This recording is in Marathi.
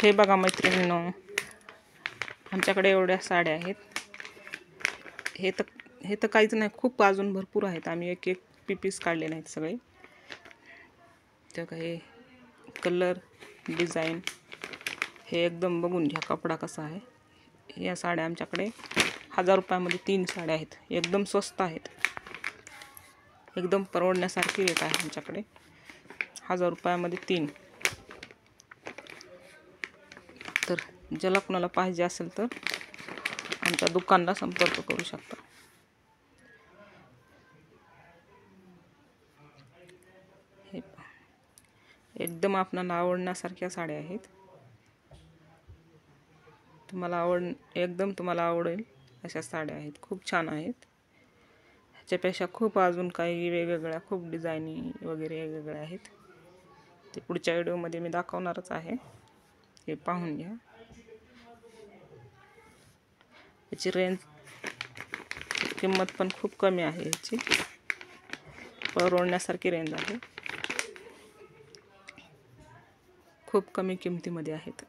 हे बघा मैत्रिणींनो, आमच्याकडे एवढ्या साड्या आहेत. हे तर काहीच नाही, खूप अजून भरपूर आहेत. आम्ही एक एक पीस काढले नाहीत सगळे. तर काही कलर डिझाईन हे एकदम बघून घ्या, कपडा कसा आहे. या साड्या आमच्याकडे 1000 रुपयामध्ये 3 साड्या आहेत. एकदम स्वस्त आहेत, एकदम परवडण्यासारखी रेट आहे आमच्याकडे. 1000 रुपयामध्ये 3. तर ज्याला कोणाला पाहिजे असेल तर आमच्या दुकानला संपर्क करू शकता. हे एकदम आपणाला आवडण्यासारख्या साड्या आहेत. तुम्हाला आवडेल अशा साड्या आहेत. खूप छान आहेत. ह्याच्यापेक्षा खूप अजून काही वेगवेगळ्या खूप डिझाईनी वगैरे वेगवेगळ्या आहेत. ते पुढच्या व्हिडिओमध्ये मी दाखवणारच आहे. हे पाहून घ्या. याची किंमत पण खूप कमी आहे. याची परवडण्यासारखी रेंज आहे. खूप कमी किमतीमध्ये आहेत.